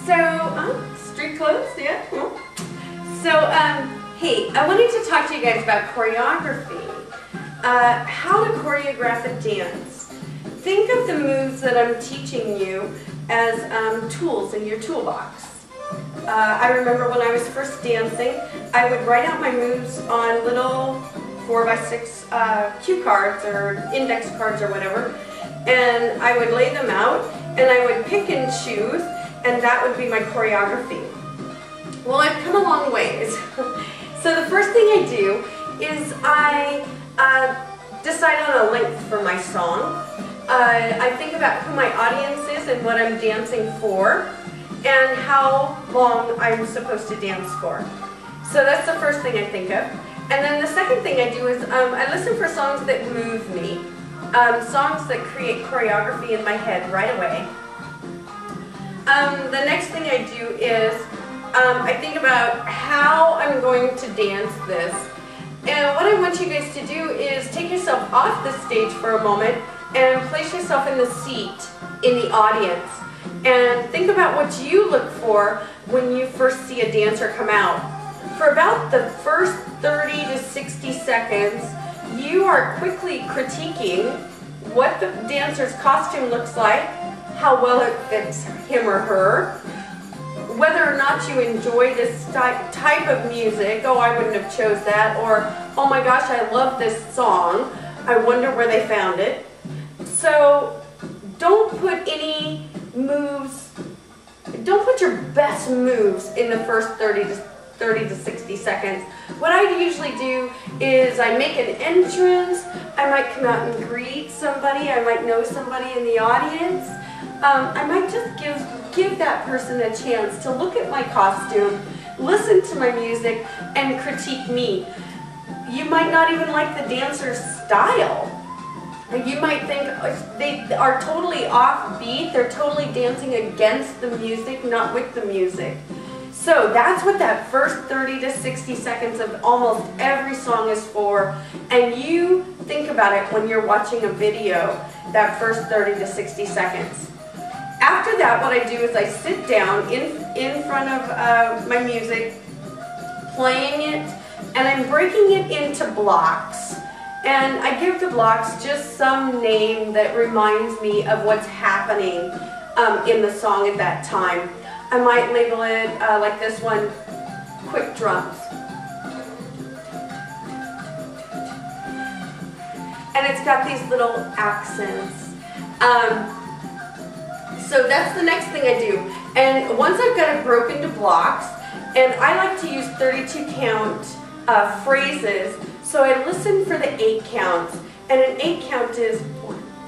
Street clothes, yeah. So, hey, I wanted to talk to you guys about choreography. How to choreograph a dance. Think of the moves that I'm teaching you as tools in your toolbox. I remember when I was first dancing, I would write out my moves on little 4x6 cue cards or index cards or whatever, and I would lay them out, and I would pick and choose, and that would be my choreography. Well, I've come a long ways. So the first thing I do is I decide on a length for my song. I think about who my audience is and what I'm dancing for, and how long I'm supposed to dance for. So that's the first thing I think of. And then the second thing I do is I listen for songs that move me, songs that create choreography in my head right away. The next thing I do is I think about how I'm going to dance this. And what I want you guys to do is take yourself off the stage for a moment and place yourself in the seat in the audience. And think about what you look for when you first see a dancer come out. For about the first 30 to 60 seconds, you are quickly critiquing what the dancer's costume looks like, how well it fits him or her, whether or not you enjoy this type of music. Oh, I wouldn't have chose that, or oh my gosh, I love this song, I wonder where they found it. So don't put any moves, don't put your best moves in the first 30 to 60 seconds. What I usually do is I make an entrance, I might come out and greet somebody, I might know somebody in the audience. I might just give that person a chance to look at my costume, listen to my music, and critique me. You might not even like the dancer's style. You might think they are totally off beat, they're totally dancing against the music, not with the music. So that's what that first 30 to 60 seconds of almost every song is for, and you think about it when you're watching a video, that first 30 to 60 seconds. After that, what I do is I sit down in front of my music, playing it, and I'm breaking it into blocks. And I give the blocks just some name that reminds me of what's happening in the song at that time. I might label it like this one, quick drums. And it's got these little accents. So that's the next thing I do. And once I've got it broken to blocks, and I like to use 32 count phrases, so I listen for the 8 counts. And an 8 count is,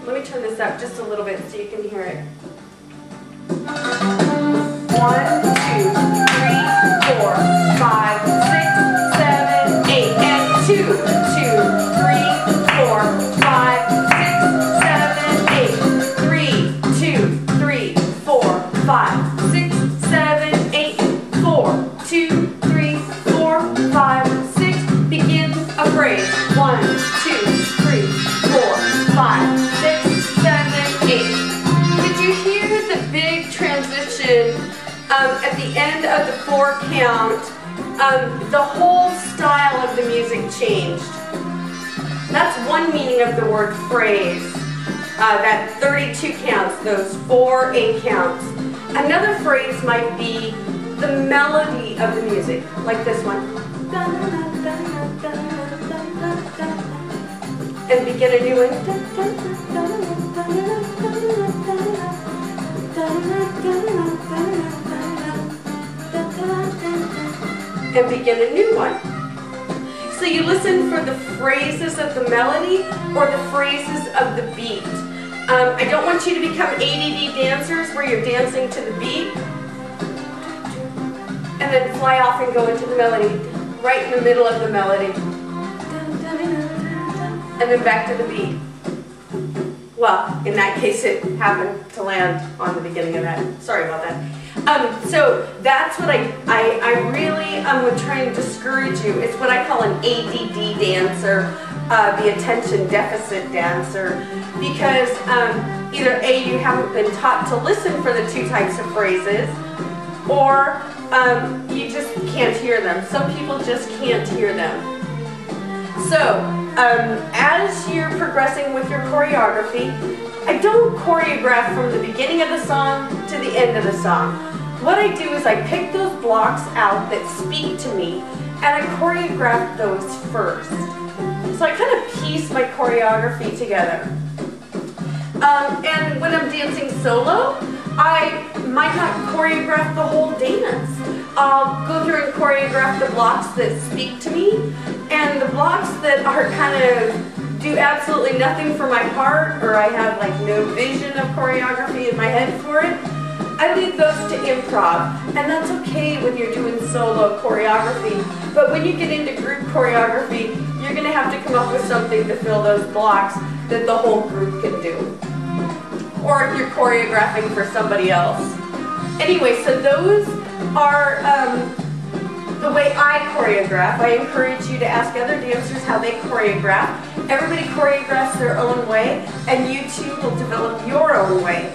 let me turn this up just a little bit so you can hear it. 1, 2, 3, 4, 5, 6, 7, 8, and 2, 2, 3, 4, 5, 6, 7, 8, 3, 2, 3, 4, 5, 6, 7, 8, 4, 2, 3, 4, 5, 6. Begin a phrase. 1, 2, 3, 4, 5, 6, 7, 8. Did you hear the big transition at the end of the 4 count? The whole style of the music changed. That's one meaning of the word phrase. That 32 counts, those 4 8 counts. Another phrase might be the melody of the music, like this one. And begin a new one. And begin a new one. So you listen for the phrases of the melody or the phrases of the beat. I don't want you to become ADD dancers where you're dancing to the beat and then fly off and go into the melody, right in the middle of the melody. And then back to the beat. Well, in that case, it happened to land on the beginning of that. Sorry about that. So that's what I really would try and discourage you. It's what I call an ADD dancer, the attention deficit dancer, because either A, you haven't been taught to listen for the 2 types of phrases, or you just can't hear them. Some people just can't hear them. So, as you're progressing with your choreography, I don't choreograph from the beginning of the song to the end of the song. What I do is I pick those blocks out that speak to me, and I choreograph those first. So I kind of piece my choreography together. And when I'm dancing solo, I might not choreograph the whole dance. I'll go through and choreograph the blocks that speak to me, and the blocks that are kind of do absolutely nothing for my heart, or I have like no vision of choreography in my head for it, I leave those to improv, and that's okay when you're doing solo choreography. But when you get into group choreography, you're going to have to come up with something to fill those blocks that the whole group can do. Or if you're choreographing for somebody else. Anyway, so those are the way I choreograph. I encourage you to ask other dancers how they choreograph. Everybody choreographs their own way, and you too will develop your own way.